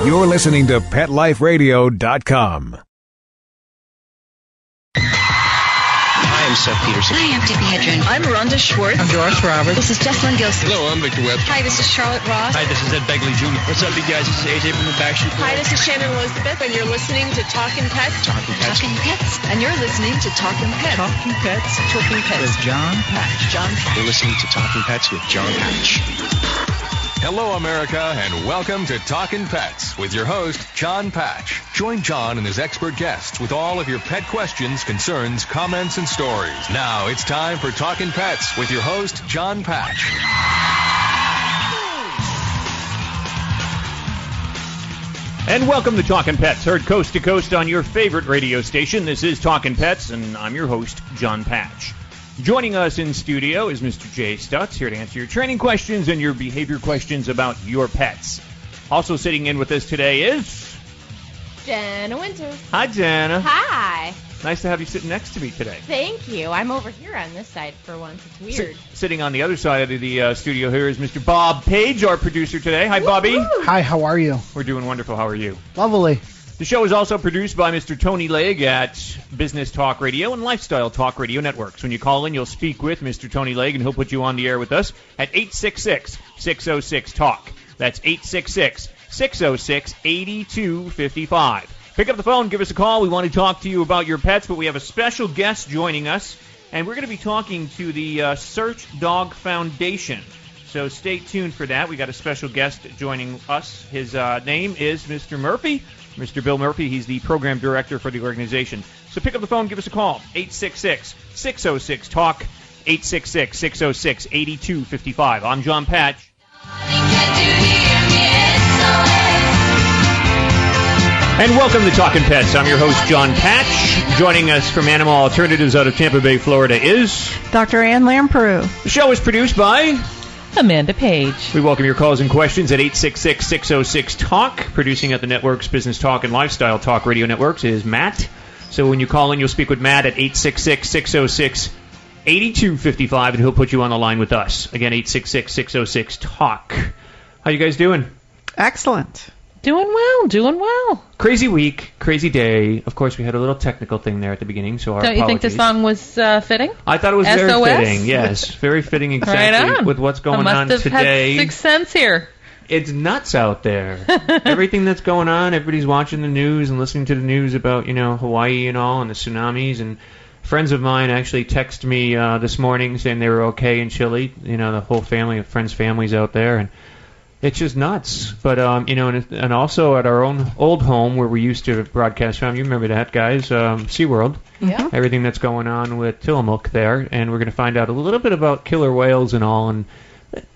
You're listening to PetLifeRadio.com. Hi, I'm Seth Peterson. Hi, I'm Debbie Hedren. I'm Rhonda Schwartz. I'm Doris Roberts. This is Jessalyn Gilson. Hello, I'm Victor Webb. Hi, this is Charlotte Ross. Hi, this is Ed Begley Jr. What's up, you guys? This is AJ from the Backstreet Boys. Hi, this is Shannon Elizabeth, and you're listening to Talkin' Pets. Talkin' Pets. Talkin' Pets. And you're listening to Talkin' Pets. Talking Pets. Talkin' Pets. With Jon Patch. Jon Patch. You're listening to Talkin' Pets with Jon Patch. Hello, America, and welcome to Talkin' Pets with your host, Jon Patch. Join Jon and his expert guests with all of your pet questions, concerns, comments, and stories. Now it's time for Talkin' Pets with your host, Jon Patch. And welcome to Talkin' Pets, heard coast to coast on your favorite radio station. This is Talkin' Pets, and I'm your host, Jon Patch. Joining us in studio is Mr. Jay Stutz, here to answer your training questions and your behavior questions about your pets. Also sitting in with us today is... Jenna Winters. Hi, Jenna. Hi. Nice to have you sitting next to me today. Thank you. I'm over here on this side for once. It's weird. Sitting on the other side of the studio here is Mr. Bob Page, our producer today. Hi, Bobby. Hi, how are you? We're doing wonderful. How are you? Lovely. The show is also produced by Mr. Tony Legg at Business Talk Radio and Lifestyle Talk Radio Networks. When you call in, you'll speak with Mr. Tony Legg, and he'll put you on the air with us at 866-606-TALK. That's 866-606-8255. Pick up the phone, give us a call. We want to talk to you about your pets, but we have a special guest joining us, and we're going to be talking to the Search Dog Foundation. So stay tuned for that. We got a special guest joining us. His name is Mr. Murphy. Mr. Bill Murphy, he's the program director for the organization. So pick up the phone, give us a call, 866-606-TALK, 866-606-8255. I'm Jon Patch. And welcome to Talkin' Pets. I'm your host, Jon Patch. Joining us from Animal Alternatives out of Tampa Bay, Florida is... Dr. Ann Lamprou. The show is produced by... Amanda Page. We welcome your calls and questions at 866-606-TALK. Producing at the network's Business Talk and Lifestyle Talk Radio Networks is Matt. So when you call in, you'll speak with Matt at 866-606-8255, and he'll put you on the line with us. Again, 866-606-TALK. How you guys doing? Excellent. Doing well. Crazy week, crazy day. Of course, we had a little technical thing there at the beginning, so our Don't you apologies. think the song was fitting? I thought it was very fitting, yes. Very fitting exactly right with what's going on today. I must have had sixth sense here. It's nuts out there. Everything that's going on, everybody's watching the news and listening to the news about, Hawaii and all, and the tsunamis. And friends of mine actually texted me this morning saying they were okay in Chile. The whole family, friends' families out there, and it's just nuts. But, and also at our own old home where we used to broadcast from, you remember that, guys, SeaWorld. Yeah. Everything that's going on with Tillamook there. And we're going to find out a little bit about killer whales and all, and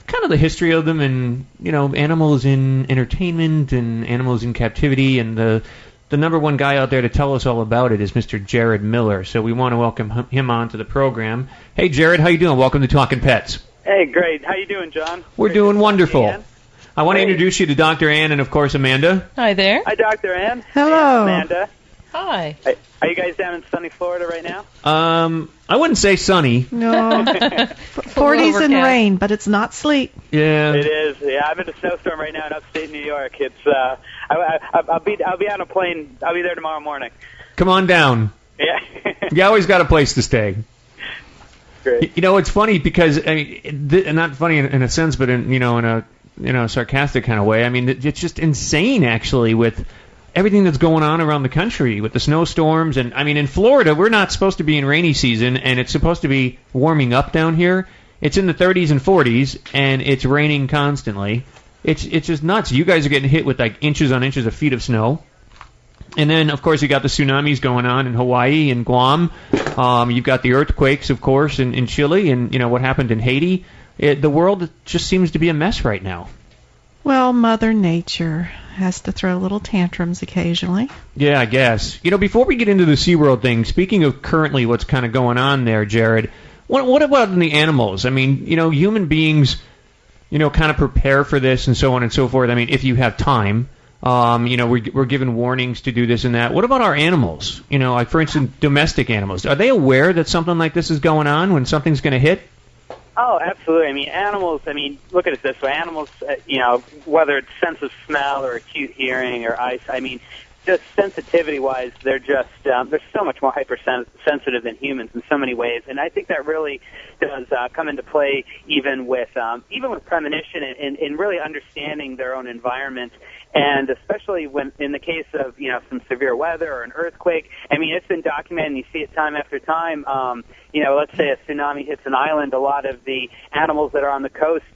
kind of the history of them, and, animals in entertainment and animals in captivity. And the number one guy out there to tell us all about it is Mr. Jarod Miller. So we want to welcome him on to the program. Hey, Jarod, how you doing? Welcome to Talkin' Pets. Hey, great. How you doing, John? We're doing wonderful. I want to introduce you to Dr. Ann and, of course, Amanda. Hi there. Hi, Dr. Ann. Hello. Hey, Amanda. Hi. Are you guys down in sunny Florida right now? I wouldn't say sunny. No. 40s and rain, but it's not sleet. Yeah. It is. Yeah, I'm in a snowstorm right now in upstate New York. It's I'll be on a plane. I'll be there tomorrow morning. Come on down. Yeah. You always got a place to stay. Great. It's funny because not funny in a sense, but in a sarcastic kind of way. I mean, it's just insane, actually, with everything that's going on around the country with the snowstorms. And, I mean, in Florida, we're not supposed to be in rainy season, and it's supposed to be warming up down here. It's in the 30s and 40s, and it's raining constantly. It's just nuts. You guys are getting hit with, like, inches on inches of feet of snow. And then, of course, you got the tsunamis going on in Hawaii and Guam. You've got the earthquakes, of course, in Chile, and, what happened in Haiti. The world just seems to be a mess right now. Well, Mother Nature has to throw little tantrums occasionally. Yeah, I guess. Before we get into the SeaWorld thing, speaking of currently what's kind of going on there, Jarod, what about the animals? I mean, human beings, kind of prepare for this and so on and so forth. I mean, if you have time, we're given warnings to do this and that. What about our animals? Like, for instance, domestic animals. Are they aware that something like this is going on when something's going to hit? Oh, absolutely. I mean, animals, look at it this way. Animals, whether it's sense of smell or acute hearing or eyesight, just sensitivity-wise, they're so much more hypersensitive than humans in so many ways, and I think that really does come into play even with premonition and really understanding their own environment, and especially when in the case of some severe weather or an earthquake. It's been documented, and you see it time after time. Let's say a tsunami hits an island, a lot of the animals that are on the coast,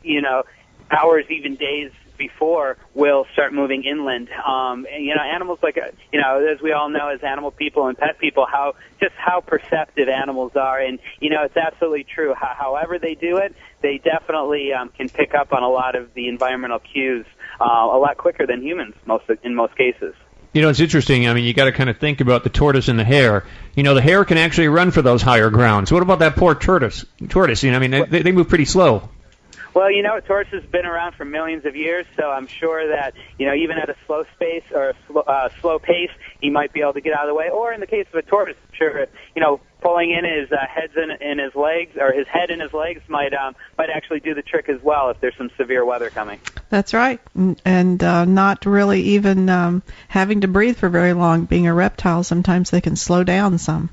hours, even days before, will start moving inland. Animals as we all know as animal people and pet people, how perceptive animals are. And, it's absolutely true. However they do it, they definitely can pick up on a lot of the environmental cues a lot quicker than humans in most cases. It's interesting. You got to kind of think about the tortoise and the hare. The hare can actually run for those higher grounds. What about that poor tortoise? They move pretty slow. Well, a tortoise has been around for millions of years, so I'm sure that, even at a slow pace, he might be able to get out of the way. Or in the case of a tortoise, I'm sure, pulling in his head in his legs might actually do the trick as well if there's some severe weather coming. That's right, and not really even having to breathe for very long. Being a reptile, sometimes they can slow down some.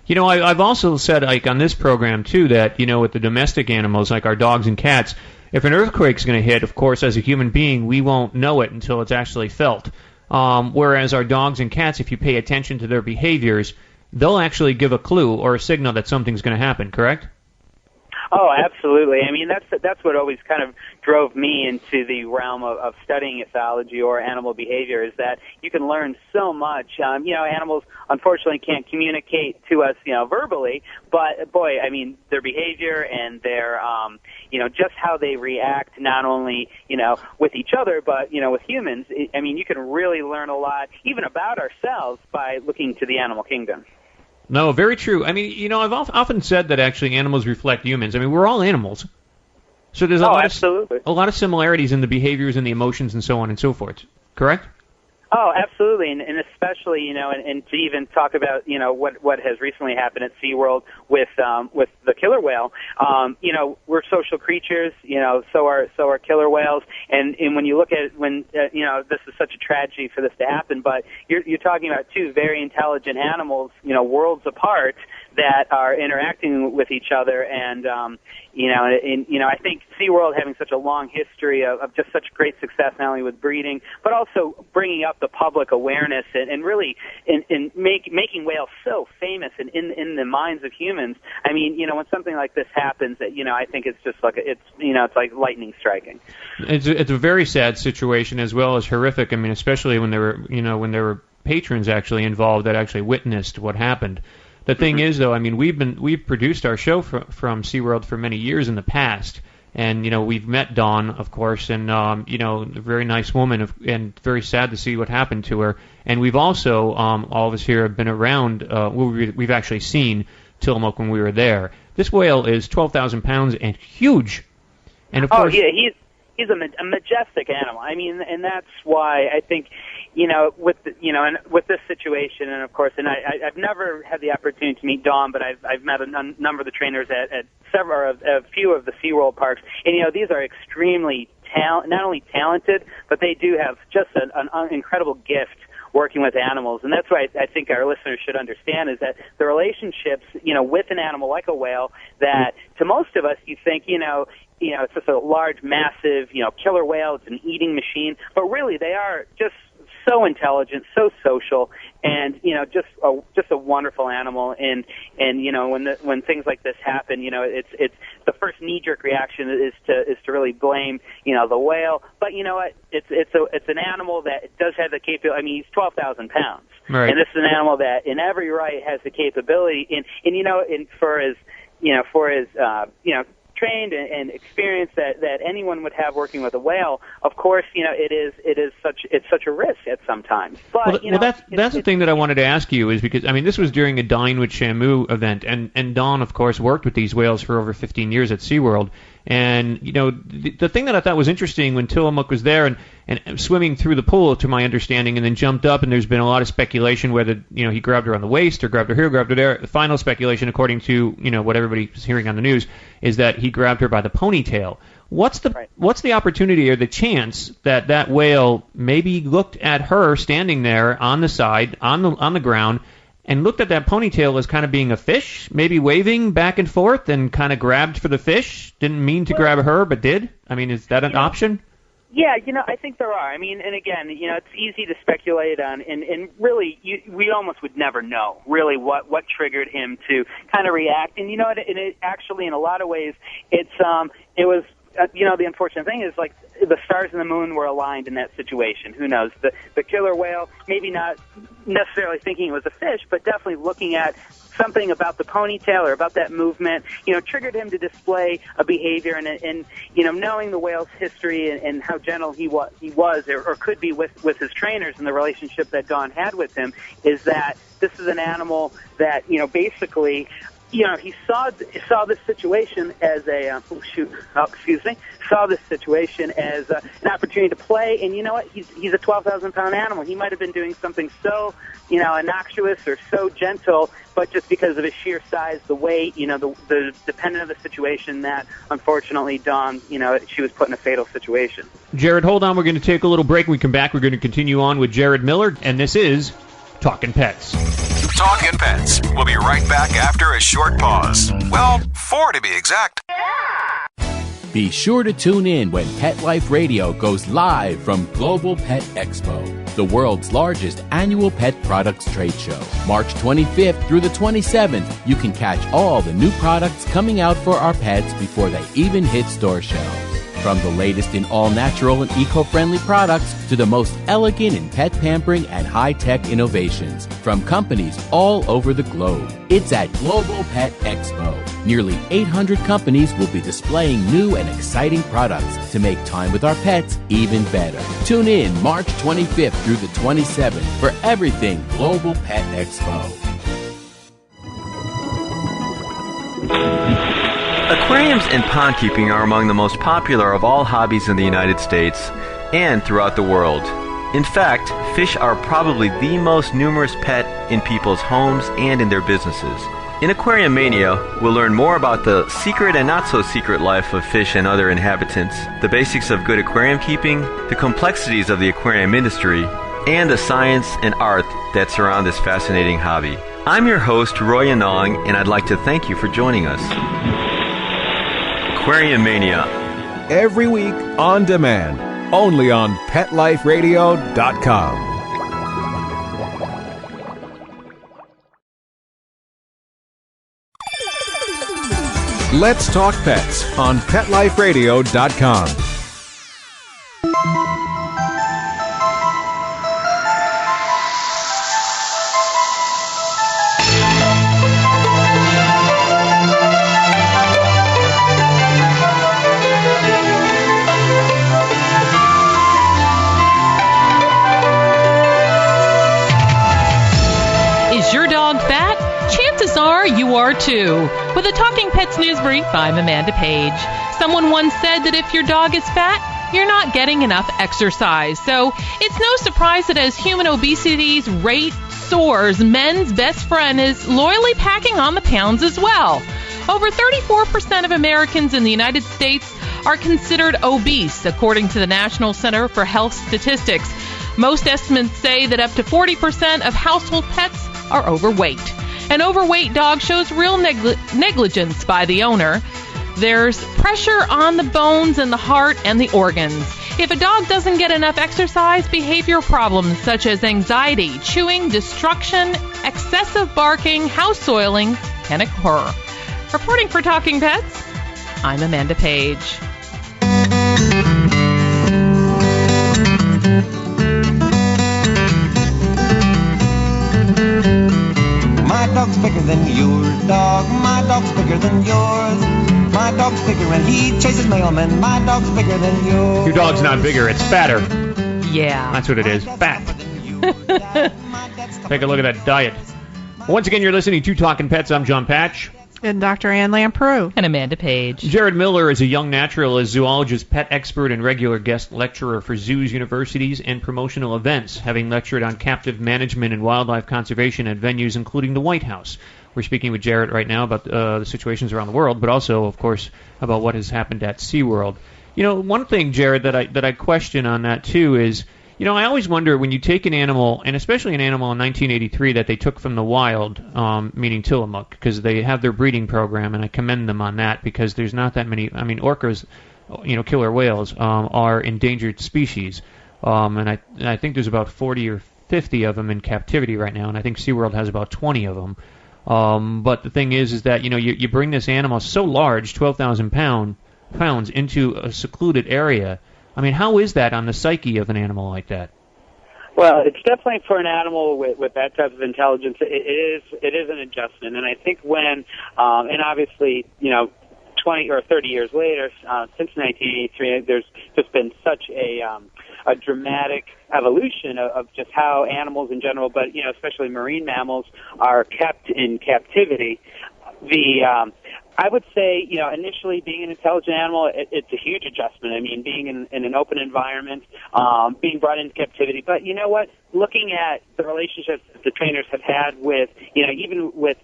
I've also said, on this program, too, that, with the domestic animals, like our dogs and cats, if an earthquake's going to hit, of course, as a human being, we won't know it until it's actually felt. Whereas our dogs and cats, if you pay attention to their behaviors, they'll actually give a clue or a signal that something's going to happen, correct? Oh, absolutely. That's what always kind of drove me into the realm of studying ethology or animal behavior, is that you can learn so much. Animals unfortunately can't communicate to us, verbally, but boy, their behavior and their, just how they react, not only, with each other, but, with humans. You can really learn a lot, even about ourselves, by looking to the animal kingdom. No, very true. I've often said that actually animals reflect humans. We're all animals. So there's a lot of similarities in the behaviors and the emotions and so on and so forth. Correct? Oh, absolutely, and especially, and to even talk about, what has recently happened at SeaWorld with the killer whale. We're social creatures, so are killer whales, and when you look at it, this is such a tragedy for this to happen, but you're talking about two very intelligent animals, worlds apart, that are interacting with each other, and I think SeaWorld having such a long history of just such great success, not only with breeding, but also bringing up the public awareness and really making whales so famous and in the minds of humans. When something like this happens, I think it's just like it's like lightning striking. It's a very sad situation as well as horrific. Especially when there were patrons actually involved that actually witnessed what happened. The thing is, though, we've produced our show from SeaWorld for many years in the past, and we've met Dawn, of course, and a very nice woman, and very sad to see what happened to her. And we've also, all of us here have been around. We've actually seen Tillamook when we were there. This whale is 12,000 pounds and huge, and of course, yeah, he's a majestic animal. And that's why I think. With this situation, and of course, and I've never had the opportunity to meet Dawn, but I've met a number of the trainers at a few of the SeaWorld parks, and these are extremely not only talented, but they do have just an incredible gift working with animals, and that's why I think our listeners should understand is that the relationships, with an animal like a whale, that to most of us you think, it's just a large, massive, killer whale, it's an eating machine, but really they are just so intelligent, so social, and just a wonderful animal. And when things like this happen, it's the first knee-jerk reaction is to really blame the whale. But you know what? It's an animal that does have the capability. He's 12,000 pounds, right. And this is an animal that in every right has the capability. And for his trained and experience that anyone would have working with a whale, of course, it's such a risk at sometimes. But that's the thing that I wanted to ask you is because this was during a Dine with Shamu event, and Dawn, of course, worked with these whales for over 15 years at SeaWorld, And, the thing that I thought was interesting when Tillamook was there and swimming through the pool, to my understanding, and then jumped up, and there's been a lot of speculation whether, he grabbed her on the waist or grabbed her here, grabbed her there. The final speculation, according to, what everybody is hearing on the news, is that he grabbed her by the ponytail. What's the opportunity or the chance that whale maybe looked at her standing there on the side, on the ground, and looked at that ponytail as kind of being a fish, maybe waving back and forth, and kind of grabbed for the fish? Didn't mean to grab her, but did? I mean, is that an option? Yeah, I think there are. I mean, and again, it's easy to speculate on, and really, we almost would never know, really, what triggered him to kind of react. And, and it actually, in a lot of ways, it was, the unfortunate thing is, like, the stars and the moon were aligned in that situation. Who knows? The killer whale, maybe not necessarily thinking it was a fish, but definitely looking at something about the ponytail or about that movement, triggered him to display a behavior. And knowing the whale's history and how gentle he was or could be with his trainers and the relationship that Don had with him, is that this is an animal that, basically, he saw this situation as saw this situation as an opportunity to play. And you know what? He's a 12,000-pound animal. He might have been doing something so, innocuous or so gentle, but just because of his sheer size, the weight, the dependent of the situation, that unfortunately Dawn, she was put in a fatal situation. Jarod, hold on. We're going to take a little break. When we come back, we're going to continue on with Jarod Miller, and this is Talkin' Pets. Talkin' Pets. We'll be right back after a short pause. Well, 4 to be exact. Be sure to tune in when Pet Life Radio goes live from Global Pet Expo, the world's largest annual pet products trade show. March 25th through the 27th, you can catch all the new products coming out for our pets before they even hit store shelves. From the latest in all-natural and eco-friendly products to the most elegant in pet pampering and high-tech innovations from companies all over the globe. It's at Global Pet Expo. Nearly 800 companies will be displaying new and exciting products to make time with our pets even better. Tune in March 25th through the 27th for everything Global Pet Expo. Aquariums and pond keeping are among the most popular of all hobbies in the United States and throughout the world. In fact, fish are probably the most numerous pet in people's homes and in their businesses. In Aquarium Mania, we'll learn more about the secret and not so secret life of fish and other inhabitants, the basics of good aquarium keeping, the complexities of the aquarium industry, and the science and art that surround this fascinating hobby. I'm your host, Roy Anong, and I'd like to thank you for joining us. Aquarium Mania. Every week on demand, only on PetLifeRadio.com. Let's Talk Pets on PetLifeRadio.com. You are too. With a Talking Pets News Brief, I'm Amanda Page. Someone once said that if your dog is fat, you're not getting enough exercise. So it's no surprise that as human obesity's rate soars, men's best friend is loyally packing on the pounds as well. Over 34% of Americans in the United States are considered obese, according to the National Center for Health Statistics. Most estimates say that up to 40% of household pets are overweight. An overweight dog shows real negligence by the owner. There's pressure on the bones and the heart and the organs. If a dog doesn't get enough exercise, behavioral problems such as anxiety, chewing, destruction, excessive barking, house soiling can occur. Reporting for Talking Pets, I'm Amanda Page. My dog's bigger than your dog. My dog's bigger than yours. My dog's bigger and he chases mailmen. My dog's bigger than yours. Your dog's not bigger, it's fatter. Yeah. That's what it is, fat. Take a look at that diet. Once again, you're listening to Talkin' Pets. I'm Jon Patch. And Dr. Ann Lampreau. And Amanda Page. Jarod Miller is a young naturalist, zoologist, pet expert, and regular guest lecturer for zoos, universities, and promotional events, having lectured on captive management and wildlife conservation at venues including the White House. We're speaking with Jarod right now about the situations around the world, but also, of course, about what has happened at SeaWorld. You know, one thing, Jarod, that I question on that, too, is, you know, I always wonder when you take an animal, and especially an animal in 1983 that they took from the wild, meaning Tillamook, because they have their breeding program, and I commend them on that, because there's not that many, I mean, orcas, you know, killer whales, are endangered species, and I think there's about 40 or 50 of them in captivity right now, and I think SeaWorld has about 20 of them. But the thing is that, you know, you bring this animal so large, 12,000 pounds, into a secluded area. I mean, how is that on the psyche of an animal like that? Well, it's definitely for an animal with that type of intelligence. It is an adjustment, and I think when and obviously, you know, 20 or 30 years later, since 1983, there's just been such a dramatic evolution of just how animals in general, but you know, especially marine mammals, are kept in captivity. I would say, you know, initially being an intelligent animal, it's a huge adjustment. I mean, being in an open environment, being brought into captivity. But you know what? Looking at the relationships that the trainers have had with, you know, even with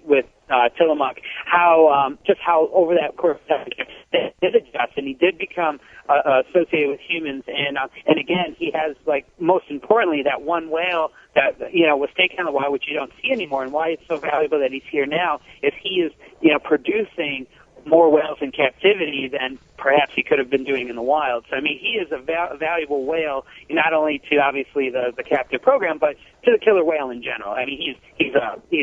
Tillamook, how over that course of time he did adjust, and he did become associated with humans. And again, he has, like, most importantly, that one whale that, you know, was taken in the wild, which you don't see anymore, and why it's so valuable that he's here now is he is, you know, producing more whales in captivity than perhaps he could have been doing in the wild. So, I mean, he is a valuable whale, not only to, obviously, the captive program, but to the killer whale in general. I mean, he's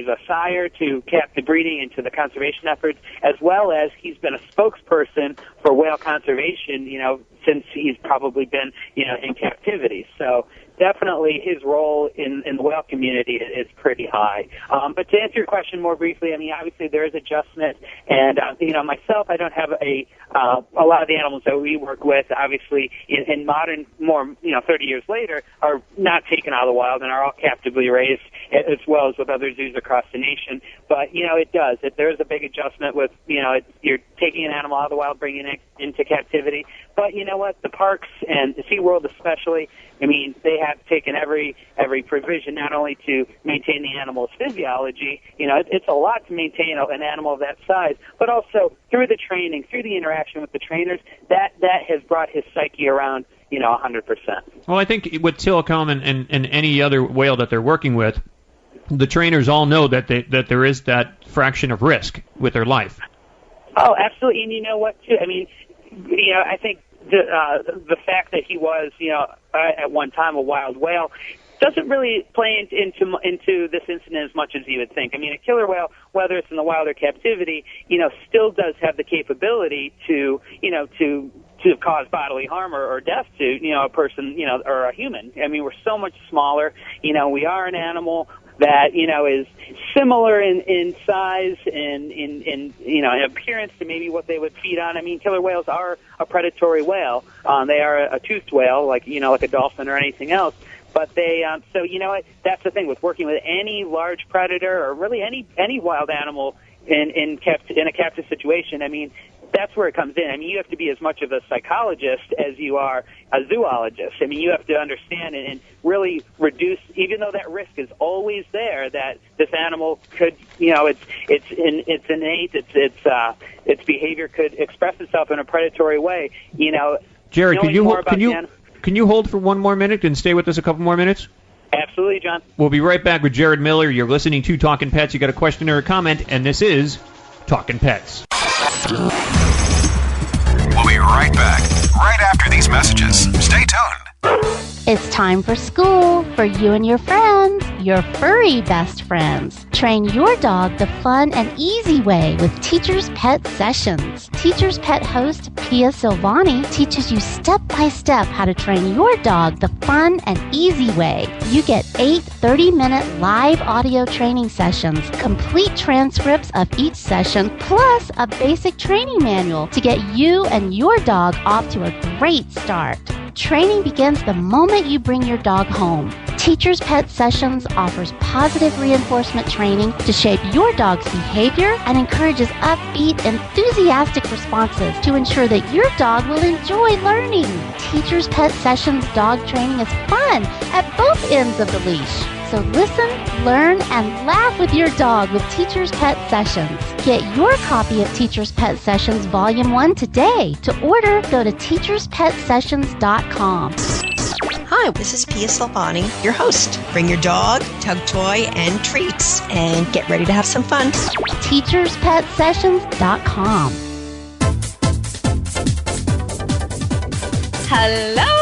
a sire to captive breeding and to the conservation efforts, as well as he's been a spokesperson for whale conservation, you know, since he's probably been, you know, in captivity. So definitely his role in the whale community is pretty high. But to answer your question more briefly, I mean, obviously there is adjustment, and you know, myself, I don't have a lot of the animals that we work with, obviously, in modern, more, you know, 30 years later, are not taken out of the wild and are all captively raised, as well as with other zoos across the nation. But you know, it does. There is a big adjustment with, you know, you're taking an animal out of the wild, bringing it into captivity. But you know what? The parks and the SeaWorld especially, I mean, they have taken every provision not only to maintain the animal's physiology, you know, it's a lot to maintain an animal of that size, but also through the training, through the interaction with the trainers, that has brought his psyche around, you know, 100%. Well, I think with Talkin and any other whale that they're working with, the trainers all know that there is that fraction of risk with their life. Oh, absolutely. And you know what, too? I mean, you know, I think the fact that he was, you know, at one time a wild whale doesn't really play into this incident as much as you would think. I mean, a killer whale, whether it's in the wild or captivity, you know, still does have the capability to, you know, to cause bodily harm or death to, you know, a person, you know, or a human. I mean, we're so much smaller. You know, we are an animal that, you know, is similar in size and in you know, in appearance to maybe what they would feed on. I mean, killer whales are a predatory whale. They are a toothed whale, like, you know, like a dolphin or anything else. But they, so you know what? That's the thing with working with any large predator or really any wild animal in a captive situation. I mean, that's where it comes in. I mean, you have to be as much of a psychologist as you are a zoologist. I mean, you have to understand and really reduce, even though that risk is always there, that this animal could, you know, it's innate, its behavior could express itself in a predatory way. You know, Jarod, can you hold for one more minute and stay with us a couple more minutes? Absolutely, John. We'll be right back with Jarod Miller. You're listening to Talkin' Pets. You got a question or a comment, and this is Talkin' Pets. We'll be right back, right after these messages. Stay tuned. It's time for school for you and your friends, your furry best friends. Train your dog the fun and easy way with Teacher's Pet Sessions. Teacher's Pet host Pia Silvani teaches you step-by-step how to train your dog the fun and easy way. You get 8 30-minute live audio training sessions, complete transcripts of each session, plus a basic training manual to get you and your dog off to a great start. Training begins the moment you bring your dog home. Teacher's Pet Sessions offers positive reinforcement training to shape your dog's behavior and encourages upbeat, enthusiastic responses to ensure that your dog will enjoy learning. Teacher's Pet Sessions dog training is fun at both ends of the leash. So listen, learn, and laugh with your dog with Teacher's Pet Sessions. Get your copy of Teacher's Pet Sessions Volume 1 today. To order, go to teacherspetsessions.com. Hi, this is Pia Silvani, your host. Bring your dog, tug toy, and treats, and get ready to have some fun. teacherspetsessions.com. Hello!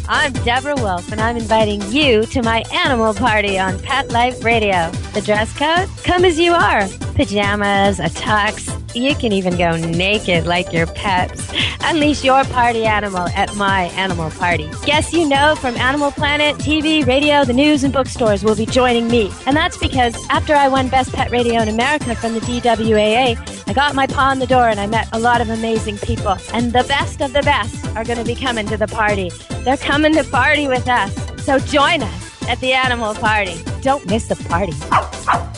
I'm Deborah Wolf, and I'm inviting you to my animal party on Pet Life Radio. The dress code? Come as you are. Pajamas, a tux. You can even go naked like your pets. Unleash your party animal at my animal party. Guests you know from Animal Planet, TV, radio, the news, and bookstores will be joining me. And that's because after I won Best Pet Radio in America from the DWAA, I got my paw in the door and I met a lot of amazing people. And the best of the best are going to be coming to the party. They're coming to party with us. So join us at the animal party. Don't miss the party.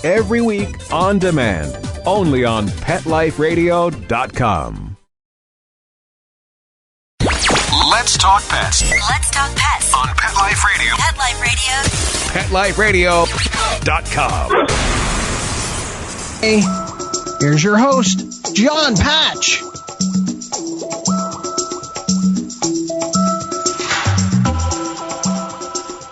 Every week on demand, only on PetLifeRadio.com. Let's talk pets. Let's talk pets On Pet Life Radio. Pet Life Radio. PetLifeRadio.com. Hey, here's your host, Jon Patch.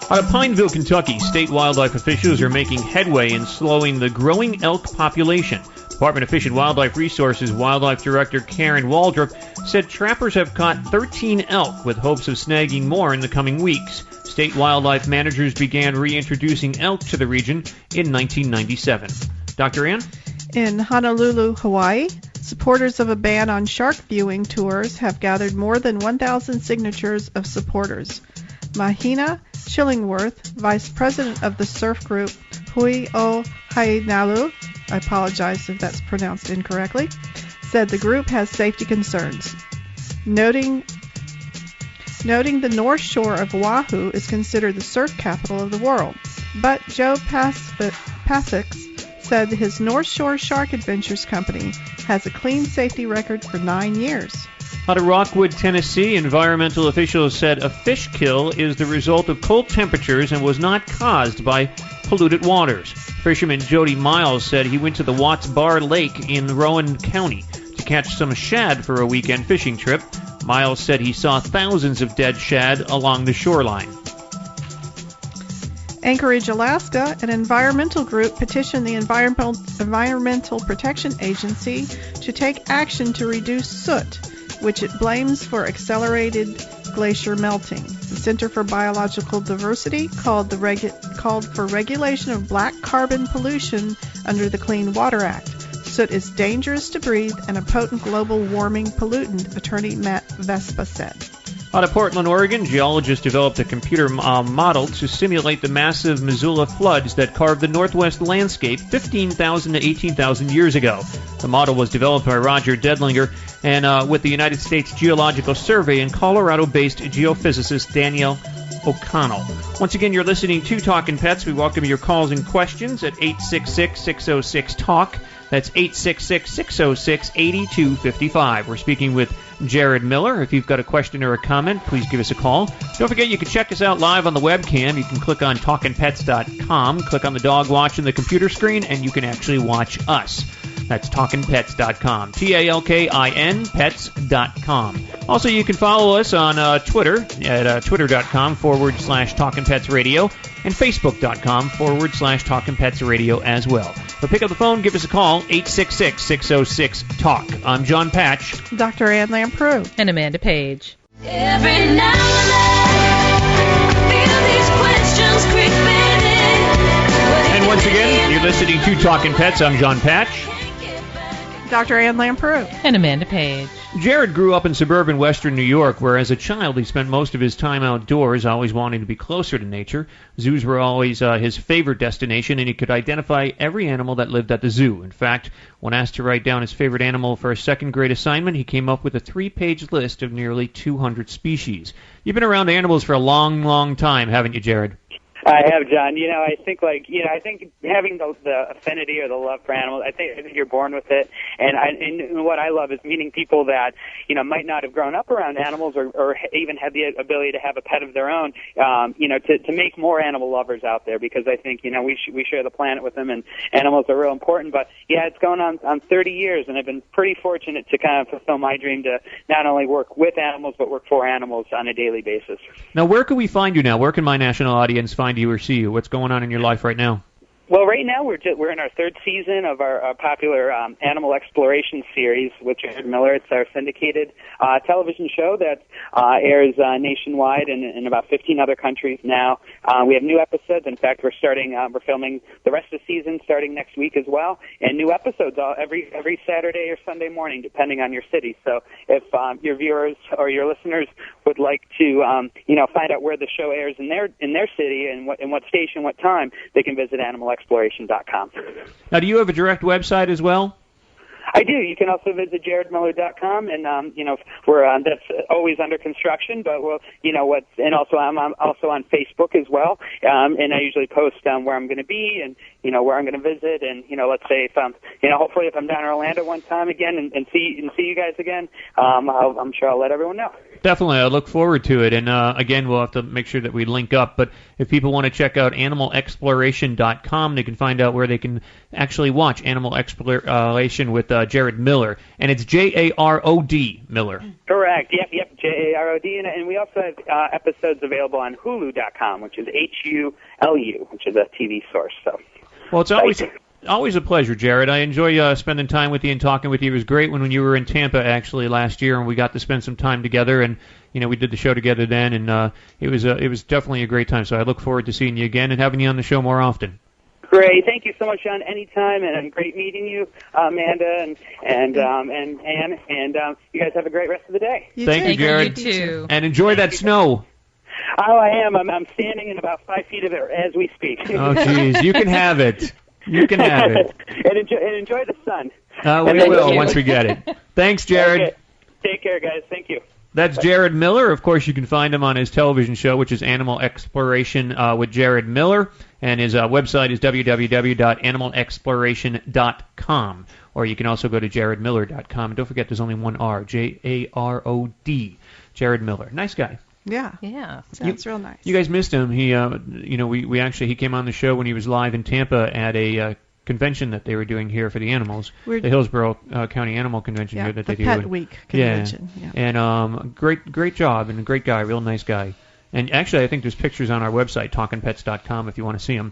Out of Pineville, Kentucky, state wildlife officials are making headway in slowing the growing elk population. Department of Fish and Wildlife Resources Wildlife Director Karen Waldrop said trappers have caught 13 elk with hopes of snagging more in the coming weeks. State wildlife managers began reintroducing elk to the region in 1997. Dr. Ann? In Honolulu, Hawaii, supporters of a ban on shark viewing tours have gathered more than 1,000 signatures of supporters. Mahina Chillingworth, vice president of the surf group Hui o Hainalu, I apologize if that's pronounced incorrectly, said the group has safety concerns. Noting the north shore of Oahu is considered the surf capital of the world. But Joe Pasix said his North Shore Shark Adventures company has a clean safety record for 9 years. Out of Rockwood, Tennessee, environmental officials said a fish kill is the result of cold temperatures and was not caused by polluted waters. Fisherman Jody Miles said he went to the Watts Bar Lake in Rowan County to catch some shad for a weekend fishing trip. Miles said he saw thousands of dead shad along the shoreline. Anchorage, Alaska, an environmental group petitioned the Environmental Protection Agency to take action to reduce soot, which it blames for accelerated glacier melting. The Center for Biological Diversity called for regulation of black carbon pollution under the Clean Water Act. Soot is dangerous to breathe and a potent global warming pollutant, Attorney Matt Vespa said. Out of Portland, Oregon, geologists developed a computer model to simulate the massive Missoula floods that carved the Northwest landscape 15,000 to 18,000 years ago. The model was developed by Roger Dedlinger and with the United States Geological Survey and Colorado-based geophysicist Danielle O'Connell. Once again, you're listening to Talkin' Pets. We welcome your calls and questions at 866-606-TALK. That's 866-606-8255. We're speaking with Jarod Miller. If you've got a question or a comment, please give us a call. Don't forget, you can check us out live on the webcam. You can click on talkinpets.com, click on the dog watch in the computer screen, and you can actually watch us. That's talkinpets.com, TALKIN pets.com. Also, you can follow us on Twitter at twitter.com/talkinpetsradio and facebook.com/talkinpetsradio as well. So pick up the phone, give us a call, 866-606-TALK. I'm Jon Patch. Dr. Ann Lamprou. And Amanda Page. Every now and then, I feel these questions creeping in. And once again, you're listening to Talkin' Pets. I'm Jon Patch. Dr. Ann Lamprou. And Amanda Page. Jarod grew up in suburban western New York, where as a child he spent most of his time outdoors, always wanting to be closer to nature. Zoos were always his favorite destination, and he could identify every animal that lived at the zoo. In fact, when asked to write down his favorite animal for a second-grade assignment, he came up with a 3-page list of nearly 200 species. You've been around animals for a long, long time, haven't you, Jarod? I have, John. I think I think having the affinity or the love for animals, I think you're born with it. And what I love is meeting people that, might not have grown up around animals or even had the ability to have a pet of their own, to make more animal lovers out there, because I think, we share the planet with them, and animals are real important. But yeah, it's going on 30 years, and I've been pretty fortunate to kind of fulfill my dream to not only work with animals, but work for animals on a daily basis. Now, where can we find you now? Where can my national audience find you or see you? What's going on in your life right now? Well, right now we're in our third season of our popular animal exploration series with Jarod Miller. It's our syndicated television show that airs nationwide in about 15 other countries now. We have new episodes. In fact, we're filming the rest of the season starting next week as well, and new episodes every Saturday or Sunday morning, depending on your city. So if your viewers or your listeners would like to find out where the show airs in their city and what station, what time, they can visit animalexploration.com. Now, do you have a direct website as well? I do. You can also visit jarodmiller.com, and that's always under construction. But and also I'm also on Facebook as well, and I usually post where I'm going to be and where I'm going to visit, and let's say if hopefully if I'm down in Orlando one time again and see you guys again, I'm sure I'll let everyone know. Definitely, I look forward to it, and again, we'll have to make sure that we link up. But if people want to check out animalexploration.com, they can find out where they can actually watch Animal Exploration with Jarod Miller, and it's Jarod Miller. Correct. Yep. Jarod, and we also have episodes available on Hulu.com, which is HULU, which is a TV source. So, well, it's always a pleasure, Jarod. I enjoy spending time with you and talking with you. It was great when you were in Tampa actually last year, and we got to spend some time together, and we did the show together then, and it was definitely a great time. So I look forward to seeing you again and having you on the show more often. Great, thank you so much, John. Anytime, and great meeting you, Amanda and Ann, and you guys have a great rest of the day. Thank you, Jarod. You too. And enjoy that snow. Oh, I am. I'm standing in about 5 feet of it as we speak. Oh, geez, you can have it. You can have it. and enjoy the sun. We will once we get it. Thanks, Jarod. Okay. Take care, guys. Thank you. That's Jarod Miller. Of course, you can find him on his television show, which is Animal Exploration with Jarod Miller. And his website is www.animalexploration.com. Or you can also go to jarodmiller.com. And don't forget, there's only one R, Jarod. Jarod Miller. Nice guy. Yeah. Sounds real nice. You guys missed him. He, he came on the show when he was live in Tampa at a convention that they were doing here for the animals, the Hillsborough County Animal Convention here that they do. The Pet Week convention. Yeah. And great job, and a great guy, real nice guy. And actually, I think there's pictures on our website, talkinpets.com, if you want to see them.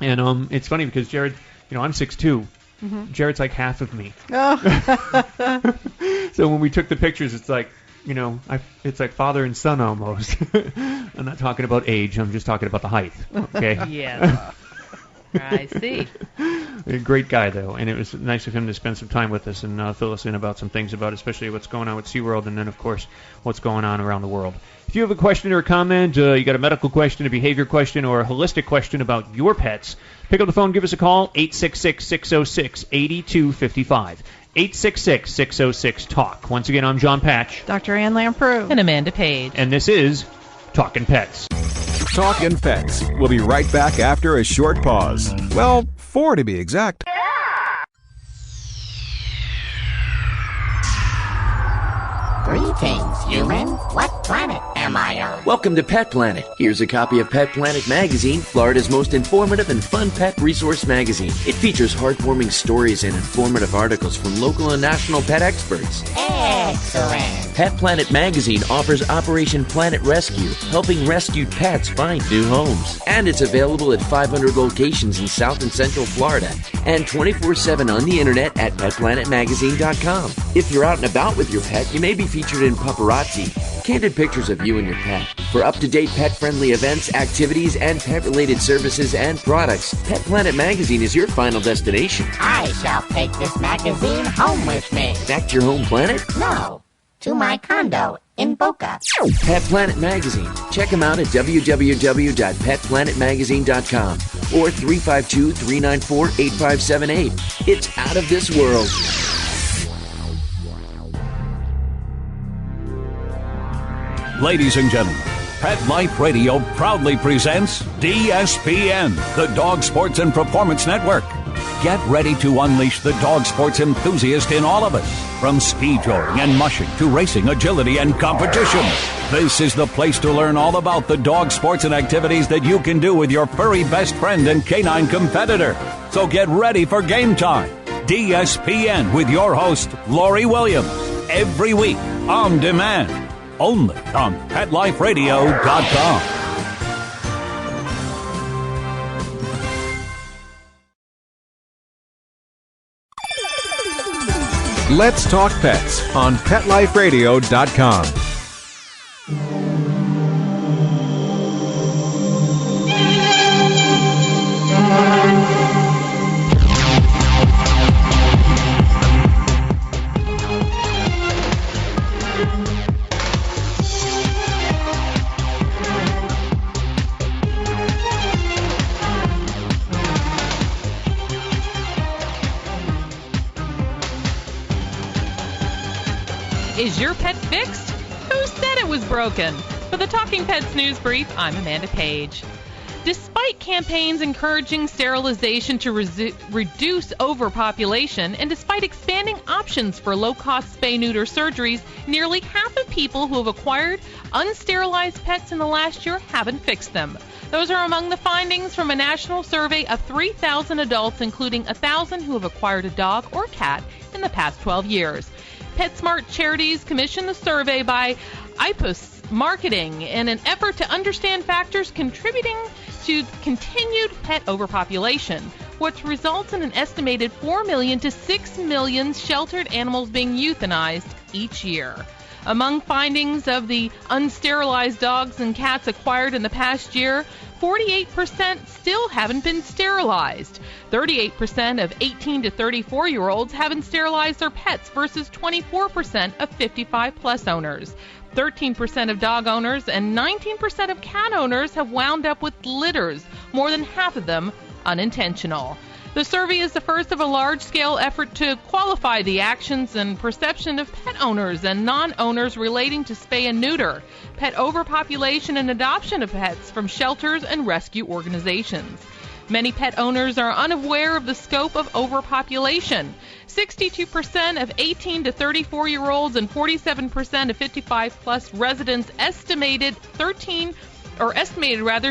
And it's funny because Jarod, I'm 6'2". Mm-hmm. Jared's like half of me. Oh. So when we took the pictures, it's like, it's like father and son almost. I'm not talking about age. I'm just talking about the height. Okay. Yeah. I see. A great guy, though, and it was nice of him to spend some time with us and fill us in about some things about especially what's going on with SeaWorld and then, of course, what's going on around the world. If you have a question or a comment, you got a medical question, a behavior question, or a holistic question about your pets, pick up the phone, give us a call, 866-606-8255. 866-606-TALK. Once again, I'm Jon Patch. Dr. Ann Lamprou. And Amanda Page. And this is Talkin' Pets. Talkin' Pets. We'll be right back after a short pause. Well, 4 to be exact. Greetings, humans. What planet am I on? Welcome to Pet Planet. Here's a copy of Pet Planet Magazine, Florida's most informative and fun pet resource magazine. It features heartwarming stories and informative articles from local and national pet experts. Excellent. Pet Planet Magazine offers Operation Planet Rescue, helping rescued pets find new homes. And it's available at 500 locations in South and Central Florida and 24/7 on the internet at petplanetmagazine.com. If you're out and about with your pet, you may be featured in Paparazzi, candid pictures of you and your pet. For up-to-date pet-friendly events, activities, and pet-related services and products, Pet Planet Magazine is your final destination. I shall take this magazine home with me. Back to your home planet? No, to my condo in Boca. Pet Planet Magazine. Check them out at www.petplanetmagazine.com or 352-394-8578. It's out of this world. Ladies and gentlemen, Pet Life Radio proudly presents DSPN, the Dog Sports and Performance Network. Get ready to unleash the dog sports enthusiast in all of us. From speed drawing and mushing to racing, agility, and competition. This is the place to learn all about the dog sports and activities that you can do with your furry best friend and canine competitor. So get ready for game time. DSPN with your host, Lori Williams. Every week, on demand. Only on PetLifeRadio.com. Let's Talk Pets on PetLifeRadio.com. Is your pet fixed? Who said it was broken? For the Talking Pets News Brief, I'm Amanda Page. Despite campaigns encouraging sterilization to reduce overpopulation, and despite expanding options for low-cost spay-neuter surgeries, nearly half of people who have acquired unsterilized pets in the last year haven't fixed them. Those are among the findings from a national survey of 3,000 adults, including 1,000 who have acquired a dog or cat in the past 12 years. PetSmart Charities commissioned the survey by IPUS Marketing in an effort to understand factors contributing to continued pet overpopulation, which results in an estimated 4 million to 6 million sheltered animals being euthanized each year. Among findings of the unsterilized dogs and cats acquired in the past year, 48% still haven't been sterilized. 38% of 18 to 34-year-olds haven't sterilized their pets versus 24% of 55-plus owners. 13% of dog owners and 19% of cat owners have wound up with litters, more than half of them unintentional. The survey is the first of a large-scale effort to qualify the actions and perception of pet owners and non-owners relating to spay and neuter, pet overpopulation, and adoption of pets from shelters and rescue organizations. Many pet owners are unaware of the scope of overpopulation. 62% of 18 to 34-year-olds and 47% of 55-plus residents estimated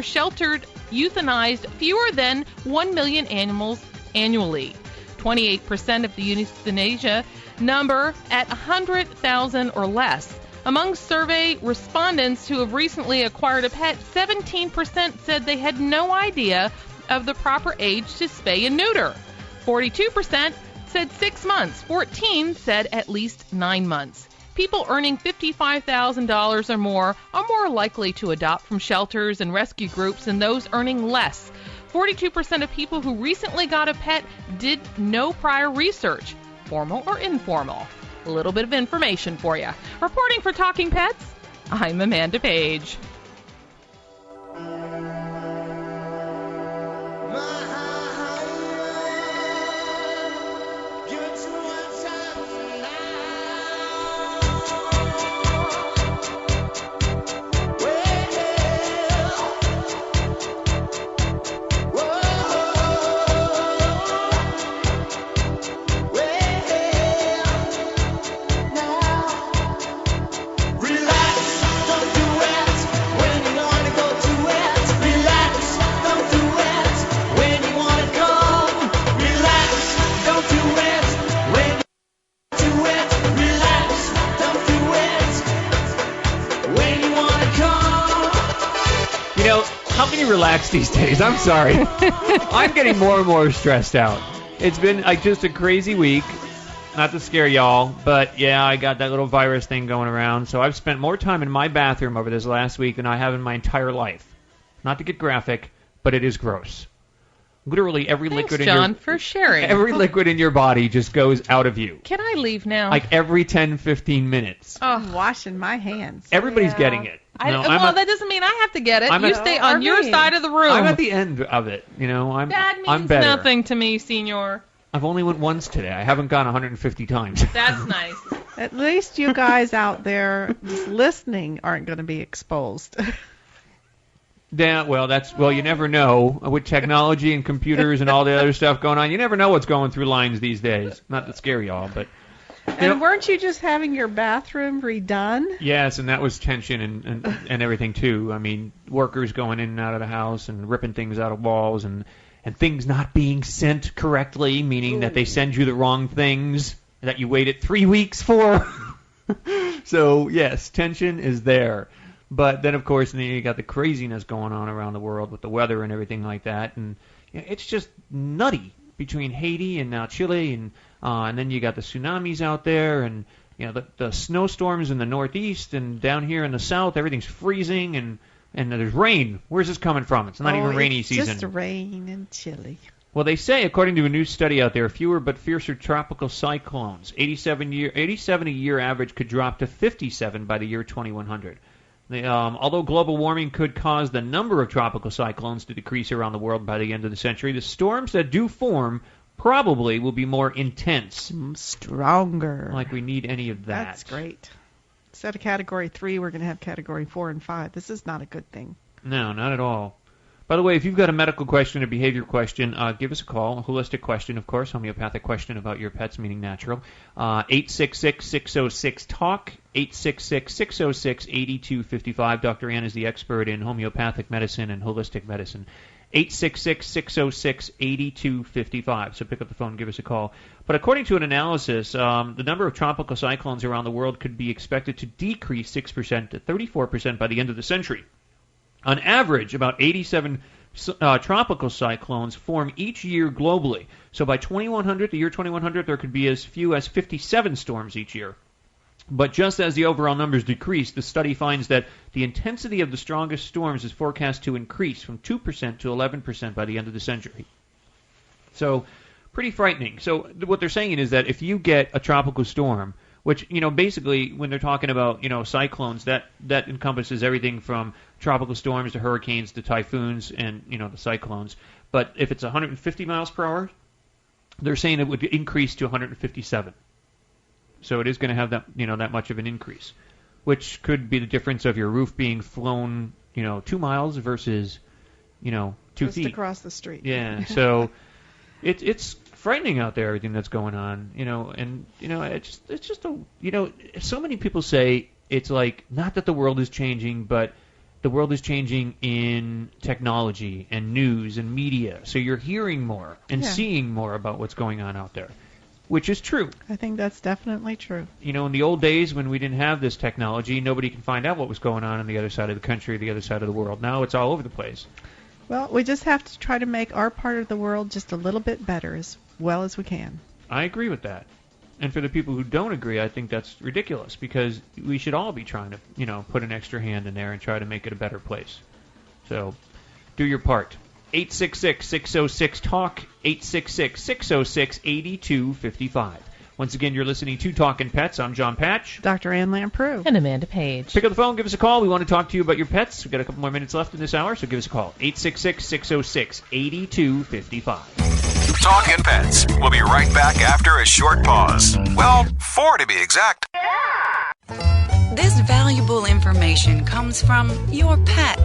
sheltered euthanized fewer than 1 million animals annually. 28% of the euthanasia number at 100,000 or less. Among survey respondents who have recently acquired a pet, 17% said they had no idea of the proper age to spay and neuter. 42% said 6 months. 14% said at least 9 months. People earning $55,000 or more are more likely to adopt from shelters and rescue groups than those earning less. 42% of people who recently got a pet did no prior research, formal or informal. A little bit of information for you. Reporting for Talking Pets, I'm Amanda Page. Relax these days. I'm sorry. I'm getting more and more stressed out. It's been just a crazy week. Not to scare y'all, but yeah, I got that little virus thing going around. So I've spent more time in my bathroom over this last week than I have in my entire life. Not to get graphic, but it is gross. Literally every liquid in John, for sharing. Every liquid in your body just goes out of you. Can I leave now? Like every 10-15 minutes. Oh, I'm washing my hands. Everybody's getting it. That doesn't mean I have to get it. You stay on your side of the room. I'm at the end of it. That means I'm better. nothing to me, senor. I've only went once today. I haven't gone 150 times. That's nice. At least you guys out there listening aren't going to be exposed. Yeah, well, you never know. With technology and computers and all the other stuff going on, you never know what's going through lines these days. Not to scare y'all, but... And weren't you just having your bathroom redone? Yes, and that was tension and everything, too. I mean, workers going in and out of the house and ripping things out of walls and things not being sent correctly, meaning that they send you the wrong things that you waited 3 weeks for. So, yes, tension is there. But then, of course, you got the craziness going on around the world with the weather and everything like that. And it's just nutty between Haiti and now Chile. And then you got the tsunamis out there. And, the snowstorms in the northeast and down here in the south. Everything's freezing. And there's rain. Where's this coming from? It's not even rainy season. It's just rain in Chile. Well, they say, according to a new study out there, fewer but fiercer tropical cyclones. 87 a year average could drop to 57 by the year 2100. Although global warming could cause the number of tropical cyclones to decrease around the world by the end of the century, the storms that do form probably will be more intense. Stronger. Like we need any of that. That's great. Instead of Category 3, we're going to have Category 4 and 5. This is not a good thing. No, not at all. By the way, if you've got a medical question, a behavior question, give us a call. A holistic question, of course, homeopathic question about your pets, meaning natural. 866-606-TALK, 866-606-8255. Dr. Ann is the expert in homeopathic medicine and holistic medicine. 866-606-8255. So pick up the phone and give us a call. But according to an analysis, the number of tropical cyclones around the world could be expected to decrease 6% to 34% by the end of the century. On average, about 87 tropical cyclones form each year globally. So by the year 2100, there could be as few as 57 storms each year. But just as the overall numbers decrease, the study finds that the intensity of the strongest storms is forecast to increase from 2% to 11% by the end of the century. So pretty frightening. So what they're saying is that if you get a tropical storm, which, basically when they're talking about, cyclones, that encompasses everything from tropical storms to hurricanes to typhoons and, the cyclones. But if it's 150 miles per hour, they're saying it would increase to 157. So it is going to have that, that much of an increase, which could be the difference of your roof being flown, 2 miles versus, 2 Just feet. across the street. Yeah, so it's frightening out there, everything that's going on, it's just so many people say it's like, not that the world is changing, but the world is changing in technology and news and media. So you're hearing more and seeing more about what's going on out there, which is true. I think that's definitely true. In the old days when we didn't have this technology, nobody can find out what was going on the other side of the country, the other side of the world. Now it's all over the place. Well, we just have to try to make our part of the world just a little bit better as well as we can. I agree with that. And for the people who don't agree, I think that's ridiculous, because we should all be trying to, put an extra hand in there and try to make it a better place. So do your part. 866-606-TALK, 866-606-8255. Once again, you're listening to Talkin' Pets. I'm Jon Patch. Dr. Ann Lamprou. And Amanda Page. Pick up the phone, give us a call. We want to talk to you about your pets. We've got a couple more minutes left in this hour, so give us a call. 866-606-8255. Talkin' Pets. We'll be right back after a short pause. Well, 4 to be exact. This valuable information comes from your pet.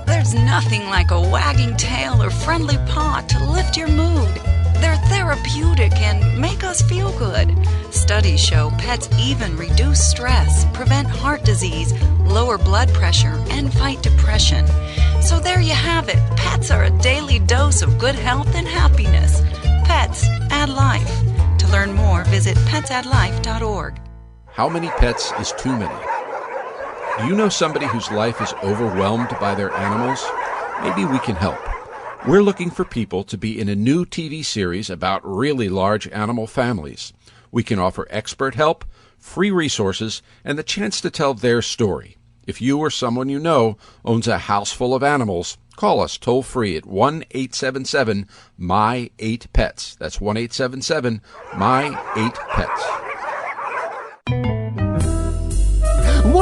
There's nothing like a wagging tail or friendly paw to lift your mood. They're therapeutic and make us feel good. Studies show pets even reduce stress, prevent heart disease, lower blood pressure, and fight depression. So there you have it. Pets are a daily dose of good health and happiness. Pets add life. To learn more, visit petsaddlife.org. How many pets is too many? Do you know somebody whose life is overwhelmed by their animals? Maybe we can help. We're looking for people to be in a new TV series about really large animal families. We can offer expert help, free resources, and the chance to tell their story. If you or someone you know owns a house full of animals, call us toll-free at 1-877-MY-8-PETS. That's 1-877-MY-8-PETS.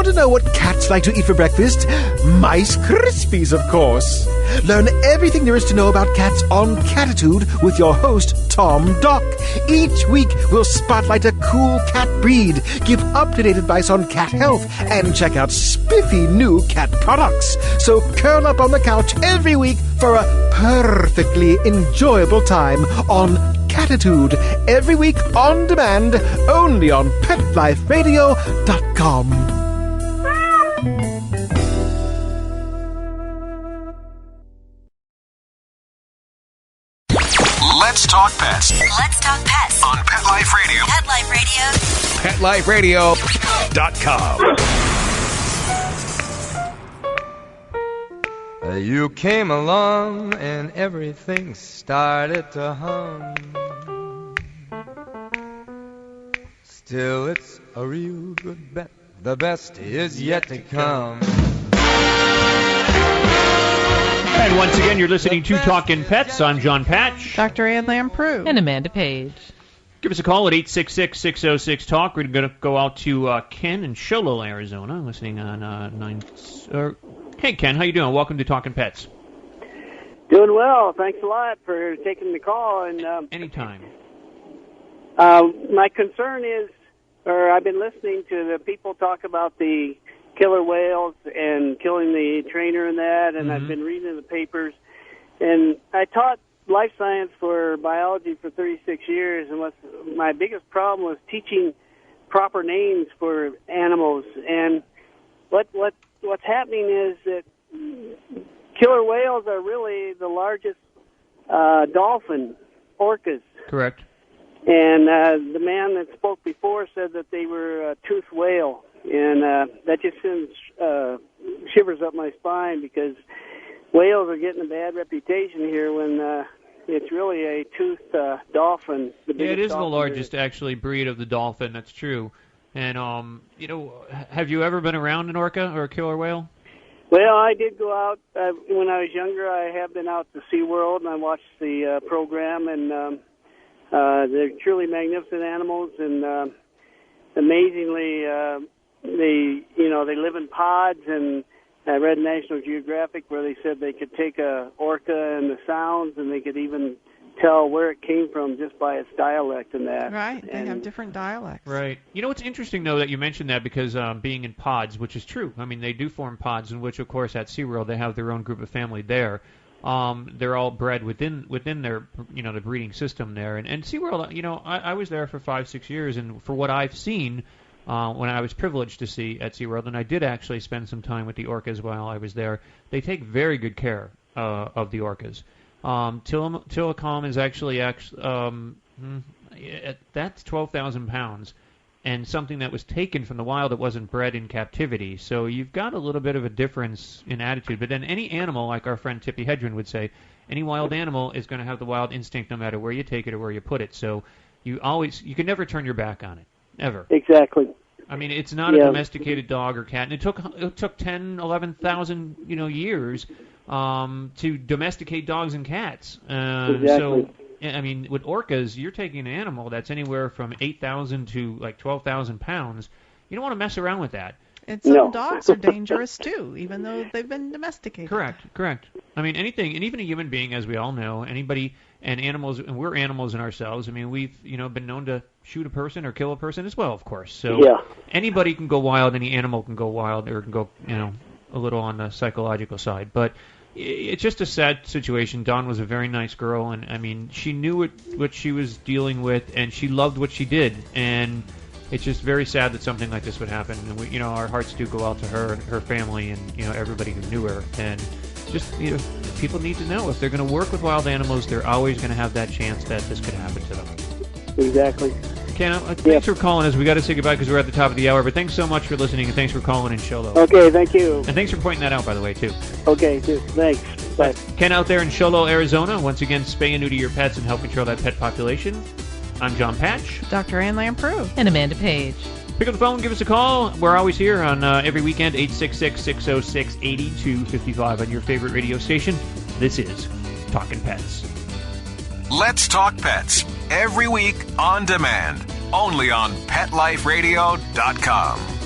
Want to know what cats like to eat for breakfast? Mice Krispies, of course. Learn everything there is to know about cats on Catitude with your host, Tom Dock. Each week, we'll spotlight a cool cat breed, give up-to-date advice on cat health, and check out spiffy new cat products. So curl up on the couch every week for a perfectly enjoyable time on Catitude, every week on demand, only on PetLifeRadio.com. Let's talk pets Let's talk pets on Pet Life Radio. Pet Life Radio. PetLifeRadio.com. You came along and everything started to hum. Still, it's a real good bet. The best is yet to come. And once again, you're listening to Talkin' Pets. I'm Jon Patch. Dr. Ann Lamprou. And Amanda Page. Give us a call at 866-606-TALK. We're going to go out to Ken in Sholol, Arizona, listening on Hey, Ken, how you doing? Welcome to Talkin' Pets. Doing well. Thanks a lot for taking the call. And anytime. My concern is, I've been listening to the people talk about the killer whales and killing the trainer and that, and I've been reading the papers. And I taught life science for biology for 36 years, and my biggest problem was teaching proper names for animals. And what's happening is that killer whales are really the largest dolphin, orcas. Correct. And the man that spoke before said that they were a toothed whale. And that just sends shivers up my spine, because whales are getting a bad reputation here when it's really a toothed dolphin. Yeah, it is the largest, actually, breed of the dolphin. That's true. And, have you ever been around an orca or a killer whale? Well, I did go out. When I was younger, I have been out to SeaWorld, and I watched the program, and they're truly magnificent animals, and amazingly, they live in pods, and I read National Geographic where they said they could take a orca and the sounds, and they could even tell where it came from just by its dialect and that. Right, they have different dialects. Right. You know, it's interesting, though, that you mentioned that, because being in pods, which is true. I mean, they do form pods, in which, of course, at SeaWorld, they have their own group of family there. They're all bred within their, the breeding system there. And SeaWorld, I was there for 5-6 years, and for what I've seen, when I was privileged to see at SeaWorld, and I did actually spend some time with the orcas while I was there, they take very good care of the orcas. Tillicum is actually that's 12,000 pounds, and something that was taken from the wild that wasn't bred in captivity. So you've got a little bit of a difference in attitude. But then any animal, like our friend Tippy Hedren would say, any wild animal is going to have the wild instinct no matter where you take it or where you put it. So you can never turn your back on it, ever. Exactly. I mean, it's not a domesticated dog or cat, and it took 11,000 years to domesticate dogs and cats. Exactly. So, I mean, with orcas, you're taking an animal that's anywhere from 8,000 to like 12,000 pounds. You don't want to mess around with that. And some dogs are dangerous too, even though they've been domesticated. Correct. I mean, anything, and even a human being, as we all know, anybody, and animals, and we're animals in ourselves. I mean, we've been known to shoot a person or kill a person as well, of course. So anybody can go wild, any animal can go wild, or can go, a little on the psychological side. But it's just a sad situation. Dawn was a very nice girl, and I mean, she knew what she was dealing with, and she loved what she did, and it's just very sad that something like this would happen. And we, our hearts do go out to her and her family, and everybody who knew her. And just people need to know, if they're going to work with wild animals, they're always going to have that chance that this could happen to them. Exactly. Ken, thanks for calling us. We got to say goodbye because we're at the top of the hour. But thanks so much for listening, and thanks for calling in, Sholo. Okay, thank you. And thanks for pointing that out, by the way, too. Okay, thanks. Bye. Ken out there in Sholo, Arizona. Once again, spay and neuter your pets and help control that pet population. I'm Jon Patch. Dr. Ann Lamprou. And Amanda Page. Pick up the phone, give us a call. We're always here on every weekend, 866-606-8255 on your favorite radio station. This is Talkin' Pets. Let's Talk Pets, every week on demand, only on PetLifeRadio.com.